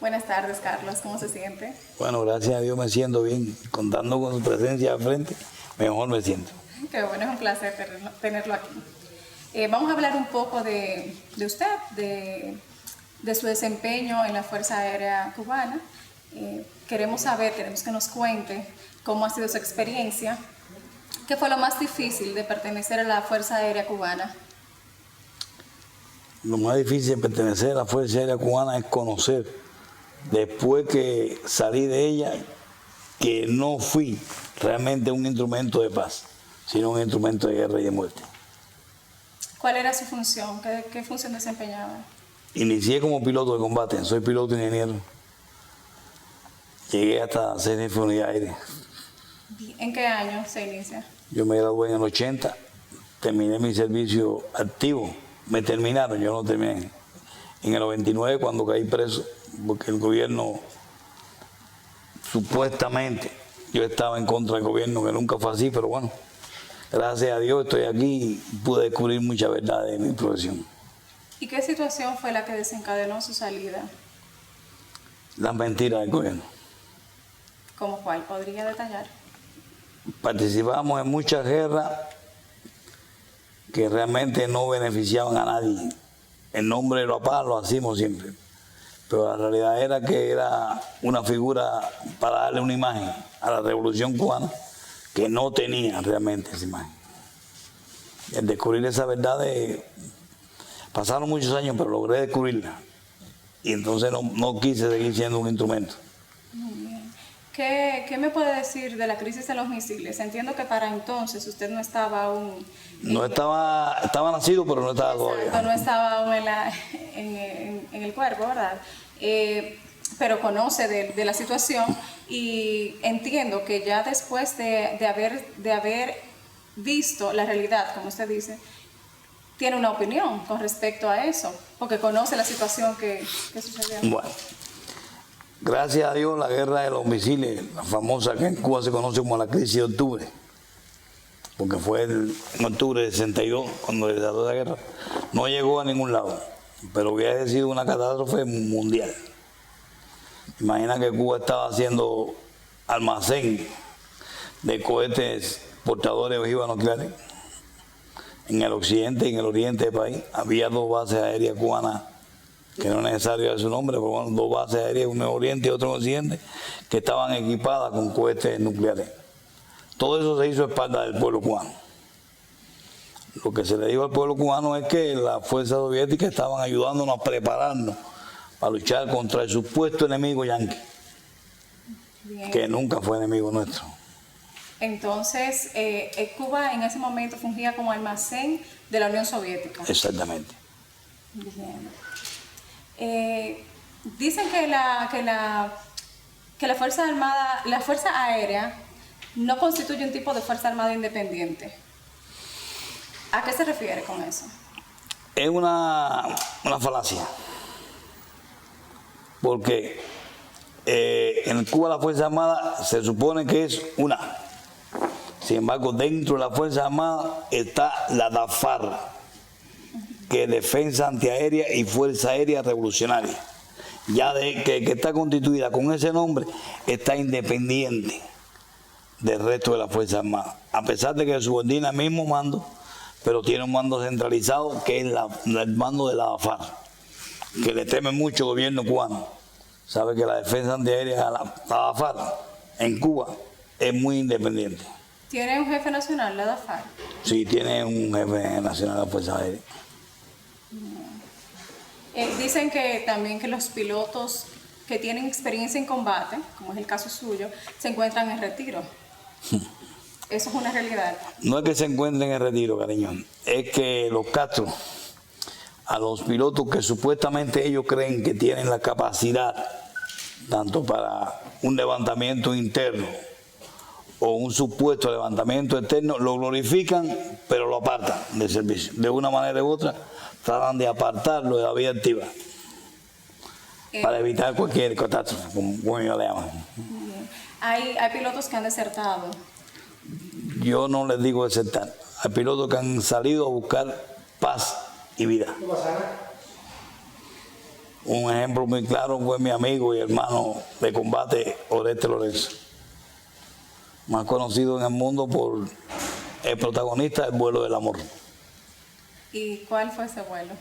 Buenas tardes, Carlos. ¿Cómo se siente? Bueno, gracias a Dios me siento bien. Contando con su presencia al frente, mejor me siento. Qué bueno, es un placer tenerlo aquí. Vamos a hablar un poco de usted, de su desempeño en la Fuerza Aérea Cubana. Queremos que nos cuente cómo ha sido su experiencia. ¿Qué fue lo más difícil de pertenecer a la Fuerza Aérea Cubana? Lo más difícil de pertenecer a la Fuerza Aérea Cubana es conocer, después que salí de ella, que no fui realmente un instrumento de paz, sino un instrumento de guerra y de muerte. ¿Cuál era su función? ¿Qué función desempeñaba? Inicié como piloto de combate, soy piloto ingeniero. Llegué hasta ser jefe de unidad aérea. ¿En qué año se inicia? Yo me gradué en el 80, terminé mi servicio activo. Me terminaron, yo no terminé. En el 99, cuando caí preso, porque el gobierno, supuestamente, yo estaba en contra del gobierno, que nunca fue así, pero bueno, gracias a Dios estoy aquí y pude descubrir mucha verdad de mi profesión. ¿Y qué situación fue la que desencadenó su salida? Las mentiras del gobierno. ¿Cómo cuál? ¿Podría detallar? Participamos en muchas guerras que realmente no beneficiaban a nadie. En nombre de la paz lo hacíamos siempre. Pero la realidad era que era una figura para darle una imagen a la revolución cubana que no tenía realmente esa imagen. El descubrir esa verdad, pasaron muchos años, pero logré descubrirla. Y entonces no quise seguir siendo un instrumento. Muy bien. ¿Qué me puede decir de la crisis de los misiles? Entiendo que para entonces usted no estaba aún... Estaba nacido, pero no estaba todavía. No estaba aún en el cuerpo, ¿verdad? Pero conoce de la situación y entiendo que ya después de haber visto la realidad, como usted dice, tiene una opinión con respecto a eso, porque conoce la situación que sucedió. Bueno, gracias a Dios la guerra de los misiles, la famosa que en Cuba se conoce como la crisis de octubre, porque fue en octubre de 62 cuando se desató la guerra, no llegó a ningún lado, pero hubiera sido una catástrofe mundial. Imagina que Cuba estaba haciendo almacén de cohetes portadores de ojivas nucleares. En el occidente y en el oriente del país había dos bases aéreas cubanas, que no es necesario dar su nombre, pero bueno, dos bases aéreas, una en oriente y otra en occidente, que estaban equipadas con cohetes nucleares. Todo eso se hizo a espaldas del pueblo cubano. Lo que se le dijo al pueblo cubano es que las fuerzas soviéticas estaban ayudándonos a prepararnos para luchar contra el supuesto enemigo yanqui, que nunca fue enemigo nuestro. Entonces, Cuba en ese momento fungía como almacén de la Unión Soviética. Exactamente. Bien. Dicen que la Fuerza Armada, la Fuerza Aérea, no constituye un tipo de Fuerza Armada independiente. ¿A qué se refiere con eso? Es una falacia. Porque en Cuba la Fuerza Armada se supone que es una. Sin embargo, dentro de la Fuerza Armada está la DAFAR, que es Defensa Antiaérea y Fuerza Aérea Revolucionaria. Ya que está constituida con ese nombre, está independiente del resto de la Fuerza Armada. A pesar de que subordina al mismo mando, pero tiene un mando centralizado que es el mando de la DAFAR, que le teme mucho el gobierno cubano. Sabe que la defensa antiaérea, la DAFAR, en Cuba, es muy independiente. ¿Tiene un jefe nacional, la DAFAR? Sí, tiene un jefe nacional de la Fuerza Aérea. Dicen que también que los pilotos que tienen experiencia en combate, como es el caso suyo, se encuentran en retiro. ¿Eso es una realidad? No es que se encuentren en retiro, cariño. Es que los Castro, a los pilotos que supuestamente ellos creen que tienen la capacidad, tanto para un levantamiento interno o un supuesto levantamiento externo, lo glorifican, pero lo apartan del servicio. De una manera u otra, tratan de apartarlo de la vida activa para evitar cualquier catástrofe, como ellos le llaman. Hay pilotos que han desertado. Yo no les digo desertar. Hay pilotos que han salido a buscar paz y vida. Un ejemplo muy claro fue mi amigo y hermano de combate, Oreste Lorenzo, más conocido en el mundo por el protagonista del vuelo del amor. ¿Y cuál fue ese vuelo?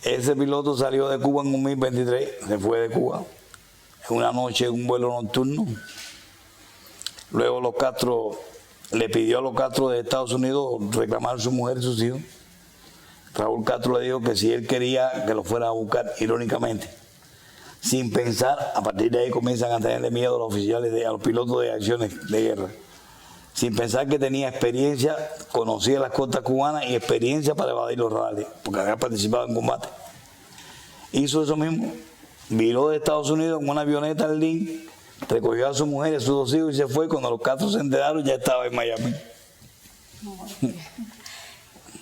Ese piloto salió de Cuba en 2023, se fue de Cuba en una noche en un vuelo nocturno. Luego los Castro le pidió a los Castro de Estados Unidos reclamar a su mujer y sus hijos. Raúl Castro le dijo que si él quería que lo fuera a buscar, irónicamente, sin pensar, a partir de ahí comienzan a tenerle miedo a los oficiales, a los pilotos de acciones de guerra, sin pensar que tenía experiencia, conocía las costas cubanas y experiencia para evadir los radares, porque había participado en combate. Hizo eso mismo, viró de Estados Unidos en una avioneta al LIN, recogió a su mujer y a sus 2 hijos y se fue. Cuando los Castro se enteraron, ya estaba en Miami.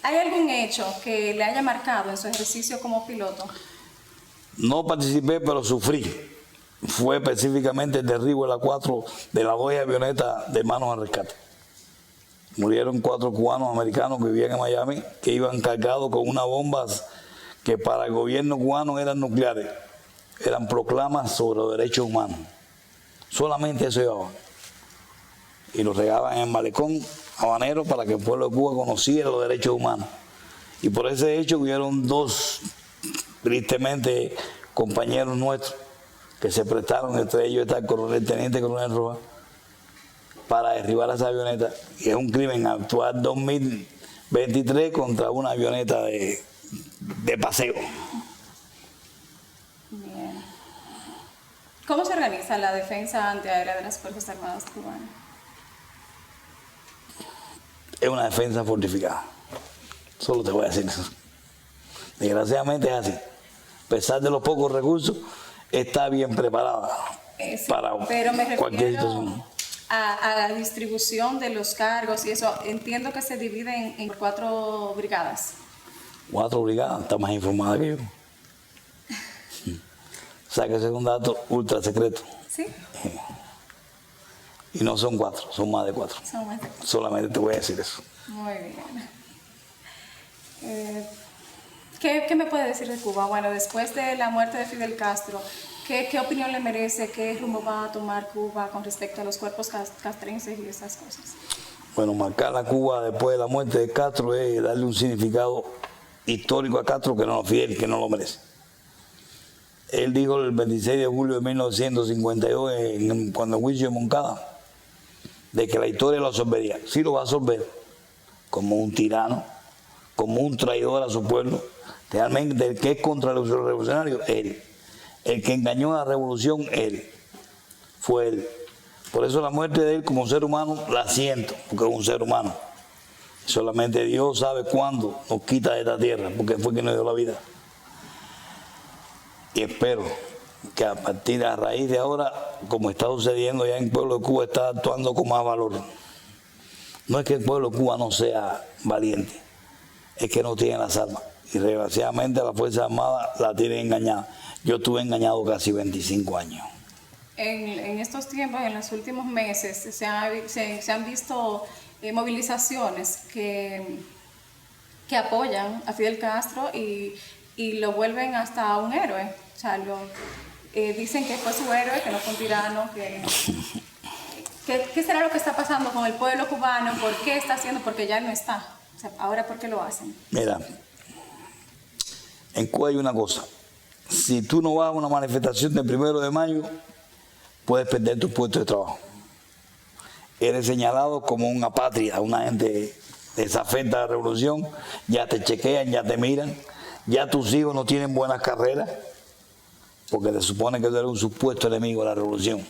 ¿Hay algún hecho que le haya marcado en su ejercicio como piloto? No participé, pero sufrí. Fue específicamente el derribo de la 4 de la Goya avioneta de Manos al Rescate. Murieron 4 cubanos americanos que vivían en Miami, que iban cargados con unas bombas que para el gobierno cubano eran nucleares. Eran proclamas sobre los derechos humanos. Solamente eso llevaban. Y los regaban en el malecón habanero para que el pueblo de Cuba conociera los derechos humanos. Y por ese hecho hubieron 2, tristemente, compañeros nuestros que se prestaron, entre ellos está el teniente coronel Rojas, para derribar esa avioneta. Y es un crimen actual 2023 contra una avioneta de paseo. Bien. ¿Cómo se organiza la defensa antiaérea de las Fuerzas Armadas cubanas? Es una defensa fortificada. Solo te voy a decir eso. Desgraciadamente es así. A pesar de los pocos recursos, está bien preparada para pero me cualquier refiero situación. a la distribución de los cargos y eso. Entiendo que se divide en 4 brigadas. 4 brigadas, está más informada que yo. O sea que ese es un dato ultra secreto. ¿Sí? Y no son 4, son más de 4. Son más de 4. Solamente te voy a decir eso. Muy bien. ¿Qué me puede decir de Cuba? Bueno, después de la muerte de Fidel Castro, ¿qué opinión le merece? ¿Qué rumbo va a tomar Cuba con respecto a los cuerpos castrenses y esas cosas? Bueno, marcar la Cuba después de la muerte de Castro es darle un significado histórico a Castro que no, Fidel, que no lo merece. Él dijo el 26 de julio de 1952, cuando el juicio de Moncada, de que la historia lo absorbería. Sí lo va a absorber, como un tirano, como un traidor a su pueblo. Realmente el que es contra los revolucionarios, él. El que engañó a la revolución, él. Fue él. Por eso la muerte de él como ser humano la siento, porque es un ser humano. Solamente Dios sabe cuándo nos quita de esta tierra, porque fue quien nos dio la vida. Y espero que a partir de a raíz de ahora, como está sucediendo ya en el pueblo de Cuba, está actuando con más valor. No es que el pueblo de Cuba no sea valiente, es que no tiene las armas. Y desgraciadamente la Fuerza Armada la tienen engañada. Yo estuve engañado casi 25 años. En estos tiempos, en los últimos meses, se han visto movilizaciones que apoyan a Fidel Castro y lo vuelven hasta un héroe. O sea, dicen que fue su héroe, que no fue un tirano. ¿Qué será lo que está pasando con el pueblo cubano? ¿Por qué está haciendo? Porque ya no está. O sea, ahora, ¿por qué lo hacen? Mira, en Cuba hay una cosa. Si tú no vas a una manifestación del 1 de mayo, puedes perder tu puesto de trabajo. Eres señalado como una apátrida, una gente desafecta de la revolución, ya te chequean, ya te miran, ya tus hijos no tienen buenas carreras, porque se supone que tú eres un supuesto enemigo de la revolución.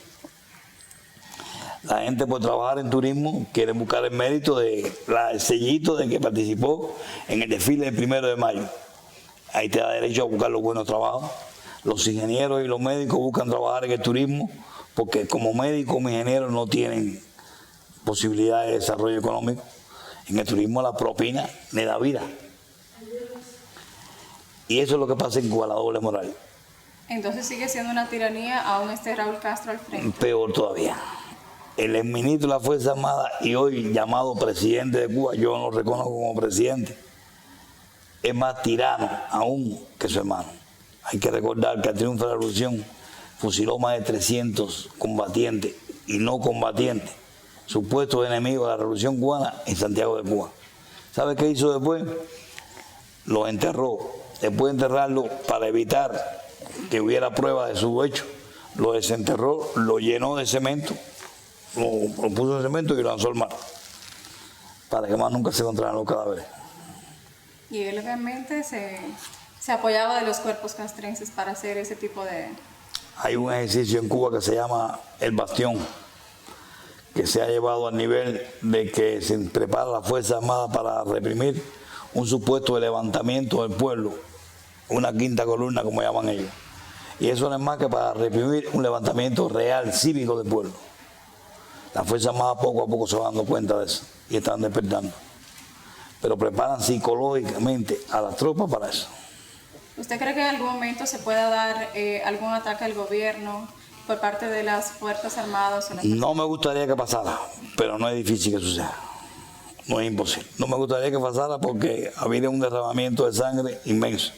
La gente por trabajar en turismo quiere buscar el mérito el sellito de que participó en el desfile del 1 de mayo. Ahí te da derecho a buscar los buenos trabajos. Los ingenieros y los médicos buscan trabajar en el turismo porque como médicos como ingenieros no tienen posibilidad de desarrollo económico. En el turismo la propina le da vida. Y eso es lo que pasa en Cuba, la doble moral. Entonces sigue siendo una tiranía, aún esté Raúl Castro al frente. Peor todavía. El exministro de la Fuerza Armada y hoy llamado presidente de Cuba, yo no lo reconozco como presidente, es más tirano aún que su hermano. Hay que recordar que al triunfo de la revolución fusiló más de 300 combatientes y no combatientes, supuestos enemigos de la revolución cubana en Santiago de Cuba. ¿Sabe qué hizo después? Los enterró. Después de enterrarlo, para evitar que hubiera prueba de su hecho, lo desenterró, lo llenó de cemento, lo puso en cemento y lo lanzó al mar, para que más nunca se encontraran los cadáveres. Y él obviamente se apoyaba de los cuerpos castrenses para hacer ese tipo de... Hay un ejercicio en Cuba que se llama el bastión, que se ha llevado al nivel de que se prepara la Fuerza Armada para reprimir un supuesto levantamiento del pueblo, una quinta columna como llaman ellos. Y eso no es más que para reprimir un levantamiento real, cívico del pueblo. La Fuerza Armada poco a poco se va dando cuenta de eso y están despertando. Pero preparan psicológicamente a las tropas para eso. ¿Usted cree que en algún momento se pueda dar algún ataque al gobierno por parte de las Fuerzas Armadas? No me gustaría que pasara, pero no es difícil que suceda. No es imposible. No me gustaría que pasara porque habría un derramamiento de sangre inmenso.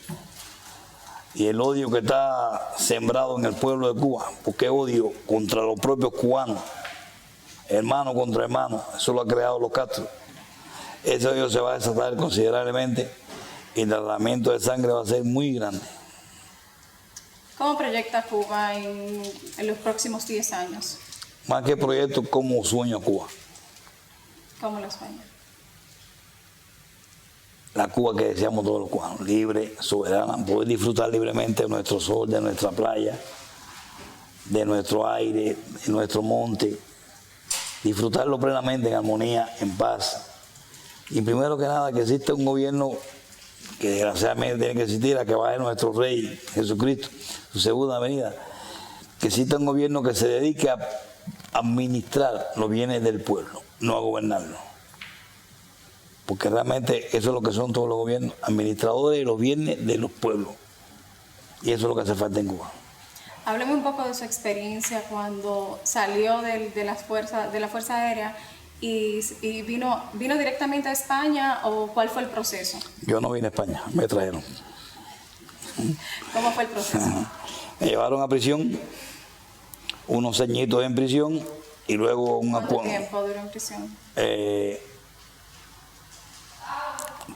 Y el odio que está sembrado en el pueblo de Cuba, porque odio contra los propios cubanos, hermano contra hermano, eso lo ha creado los Castro. Ese odio se va a desatar considerablemente y el derramamiento de sangre va a ser muy grande. ¿Cómo proyecta Cuba en los próximos 10 años? Más que proyecto, como sueño Cuba. ¿Cómo lo sueña? La Cuba que deseamos todos los cubanos, libre, soberana, poder disfrutar libremente de nuestro sol, de nuestra playa, de nuestro aire, de nuestro monte, disfrutarlo plenamente en armonía, en paz. Y primero que nada, que exista un gobierno que desgraciadamente tiene que existir, a que vaya nuestro Rey Jesucristo, su segunda venida, que exista un gobierno que se dedique a administrar los bienes del pueblo, no a gobernarlo. Porque realmente eso es lo que son todos los gobiernos, administradores de los bienes de los pueblos. Y eso es lo que hace falta en Cuba. Hábleme un poco de su experiencia cuando salió de la Fuerza Aérea y vino directamente a España, o cuál fue el proceso. Yo no vine a España, me trajeron. ¿Cómo fue el proceso? Me llevaron a prisión, unos añitos en prisión y luego una... ¿Cuánto tiempo duró en prisión?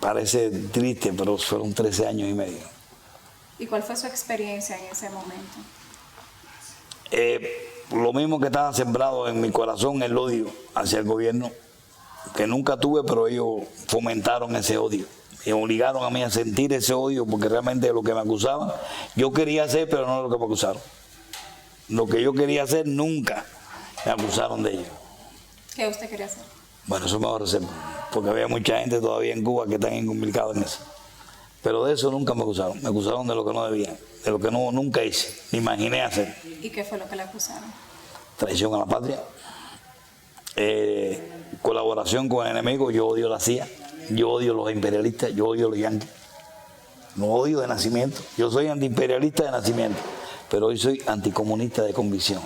Parece triste, pero fueron 13 años y medio. ¿Y cuál fue su experiencia en ese momento? Lo mismo que estaba sembrado en mi corazón, el odio hacia el gobierno, que nunca tuve, pero ellos fomentaron ese odio. Me obligaron a mí a sentir ese odio, porque realmente lo que me acusaban, yo quería hacer, pero no lo que me acusaron. Lo que yo quería hacer, nunca me acusaron de ello. ¿Qué usted quería hacer? Bueno, eso me va a reservar, porque había mucha gente todavía en Cuba que están implicados en eso. Pero de eso nunca me acusaron de lo que no debía, de lo que nunca hice, ni imaginé hacer. ¿Y qué fue lo que le acusaron? Traición a la patria, colaboración con el enemigo. Yo odio la CIA, yo odio los imperialistas, yo odio los yanquis. No odio de nacimiento, yo soy antiimperialista de nacimiento, pero hoy soy anticomunista de convicción.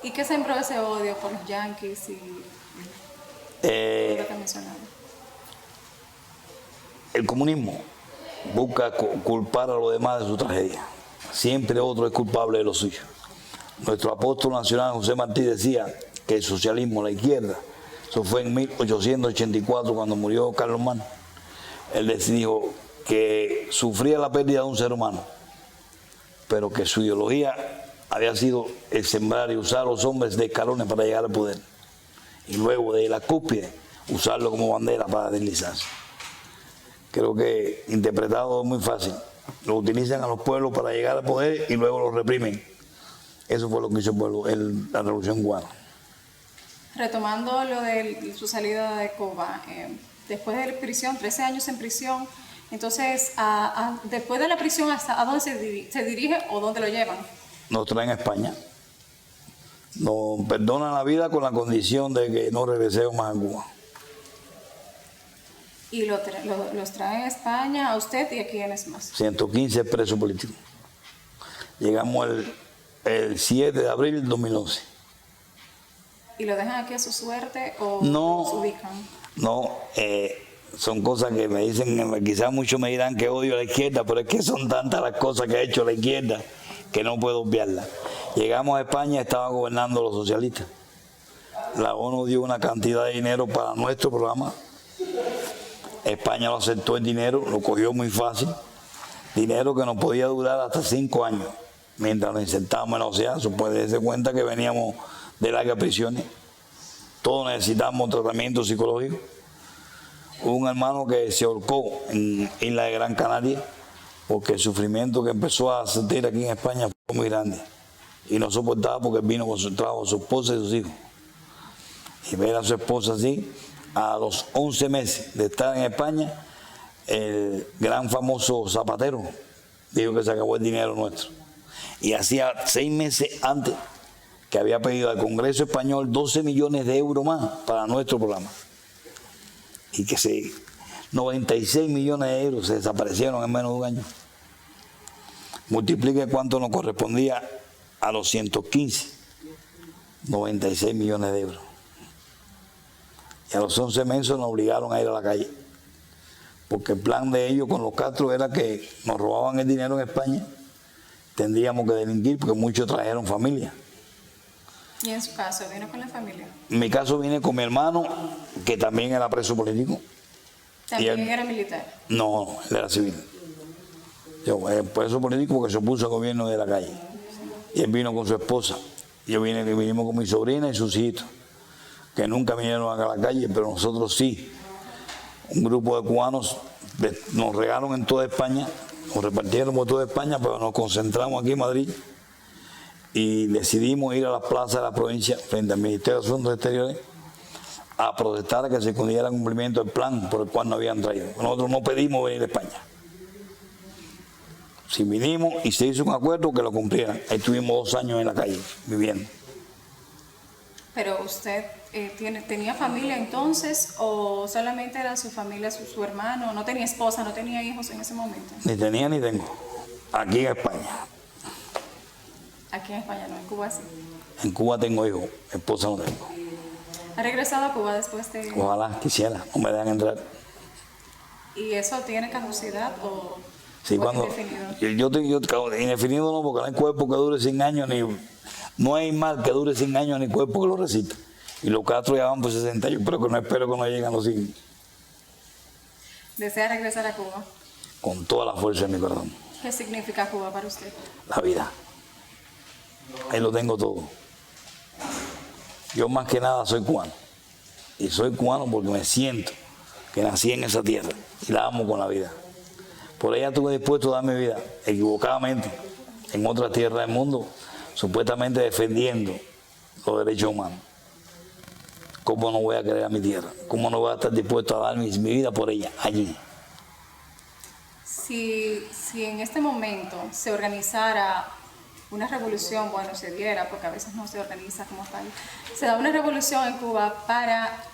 ¿Y qué sembró ese odio por los yanquis y lo que mencionaba? El comunismo busca culpar a los demás de su tragedia. Siempre otro es culpable de lo suyo. Nuestro apóstol nacional José Martí decía que el socialismo, la izquierda, eso fue en 1884 cuando murió Carlos Mann. Él dijo que sufría la pérdida de un ser humano, pero que su ideología había sido el sembrar y usar a los hombres de escalones para llegar al poder. Y luego de la cúspide, usarlo como bandera para deslizarse. Creo que interpretado es muy fácil. Lo utilizan a los pueblos para llegar al poder y luego lo reprimen. Eso fue lo que hizo el pueblo, la revolución cubana. Retomando lo de su salida de Cuba, después de la prisión, 13 años en prisión, entonces, después de la prisión, ¿hasta a dónde se dirige o dónde lo llevan? Nos traen a España. Nos perdonan la vida con la condición de que no regresemos más a Cuba. ¿Y los traen a España, a usted y a quiénes más? 115 presos políticos. Llegamos el 7 de abril del 2011. ¿Y lo dejan aquí a su suerte o No, se ubican? no, son cosas que me dicen, quizás muchos me dirán que odio a la izquierda, pero es que son tantas las cosas que ha hecho la izquierda que no puedo obviarlas. Llegamos a España, estaban gobernando los socialistas. La ONU dio una cantidad de dinero para nuestro programa. España lo aceptó el dinero, lo cogió muy fácil. Dinero que nos podía durar hasta 5 años. Mientras nos insertábamos en la sociedad, se puede darse cuenta que veníamos de largas prisiones. Todos necesitábamos tratamiento psicológico. Hubo un hermano que se ahorcó en Isla de Gran Canaria porque el sufrimiento que empezó a sentir aquí en España fue muy grande. Y no soportaba porque vino con su trabajo, su esposa y sus hijos. Y ver a su esposa así, a los 11 meses de estar en España, el gran famoso Zapatero dijo que se acabó el dinero nuestro. Y hacía 6 meses antes que había pedido al Congreso Español 12 millones de euros más para nuestro programa. Y que 96 millones de euros se desaparecieron en menos de un año. Multiplique cuánto nos correspondía a los 115, 96 millones de euros. Y a los 11 meses nos obligaron a ir a la calle. Porque el plan de ellos con los Castro era que nos robaban el dinero en España, tendríamos que delinquir porque muchos trajeron familia. ¿Y en su caso, vino con la familia? En mi caso vine con mi hermano, que también era preso político. ¿También era militar? No, él era civil. Yo, preso político porque se opuso al gobierno de la calle. Y él vino con su esposa. Vinimos con mi sobrina y sus hijitos, que nunca vinieron a la calle, pero nosotros sí. Un grupo de cubanos nos regaron en toda España, nos repartieron por toda España, pero nos concentramos aquí en Madrid y decidimos ir a las plazas de la provincia frente al Ministerio de Asuntos Exteriores a protestar a que se cumpliera el cumplimiento del plan por el cual nos habían traído. Nosotros no pedimos venir a España. Si vinimos y se hizo un acuerdo, que lo cumplieran. Ahí estuvimos 2 años en la calle viviendo. ¿Pero usted tenía familia entonces o solamente era su familia, su hermano? ¿No tenía esposa, no tenía hijos en ese momento? Ni tenía ni tengo. Aquí en España. Aquí en España no, en Cuba sí. En Cuba tengo hijos, esposa no tengo. ¿Ha regresado a Cuba después de...? Ojalá quisiera, no me dejan entrar. ¿Y eso tiene caducidad o sí, cuando indefinido? Yo indefinido no, porque no hay cuerpo que dure 100 años, no hay mal que dure 100 años ni cuerpo que lo resista. Y los Castro ya van por 60 años, pero que no espero que no lleguen a los 100. ¿Desea regresar a Cuba? Con toda la fuerza de mi corazón. ¿Qué significa Cuba para usted? La vida. Ahí lo tengo todo. Yo más que nada soy cubano. Y soy cubano porque me siento que nací en esa tierra y la amo con la vida. Por ella estuve dispuesto a dar mi vida, equivocadamente, en otras tierras del mundo, supuestamente defendiendo los derechos humanos. ¿Cómo no voy a querer a mi tierra? ¿Cómo no voy a estar dispuesto a dar mi vida por ella, allí? Si en este momento se organizara una revolución, bueno, se diera, porque a veces no se organiza como tal, se da una revolución en Cuba para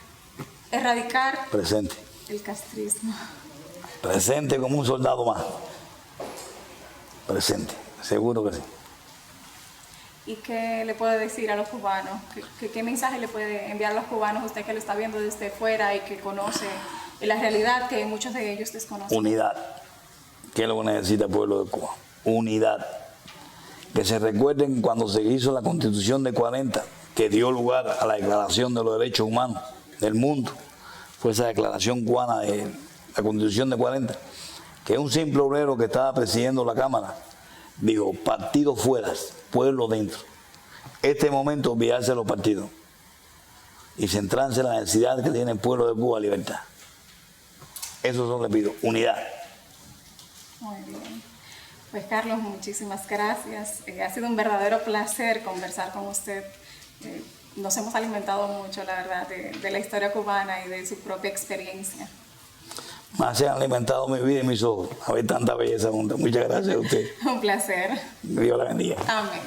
erradicar Presente. el castrismo. Presente como un soldado más. Presente, seguro que sí. ¿Y qué le puede decir a los cubanos? ¿Qué mensaje le puede enviar a los cubanos, usted que lo está viendo desde fuera y que conoce la realidad que muchos de ellos desconocen? Unidad. ¿Qué es lo que necesita el pueblo de Cuba? Unidad. Que se recuerden cuando se hizo la Constitución de 40, que dio lugar a la Declaración de los Derechos Humanos del mundo. Fue esa declaración cubana de la Constitución de 40, que un simple obrero que estaba presidiendo la Cámara dijo: partidos fuera, pueblo dentro. Este momento olvidarse de los partidos y centrarse en la necesidad que tiene el pueblo de Cuba, libertad. Eso solo le pido, unidad. Muy bien. Pues Carlos, muchísimas gracias. Ha sido un verdadero placer conversar con usted. Nos hemos alimentado mucho, la verdad, de la historia cubana y de su propia experiencia. Más se han alimentado mi vida y mis ojos a ver tanta belleza junta. Muchas gracias a usted. Un placer. Dios la bendiga. Amén.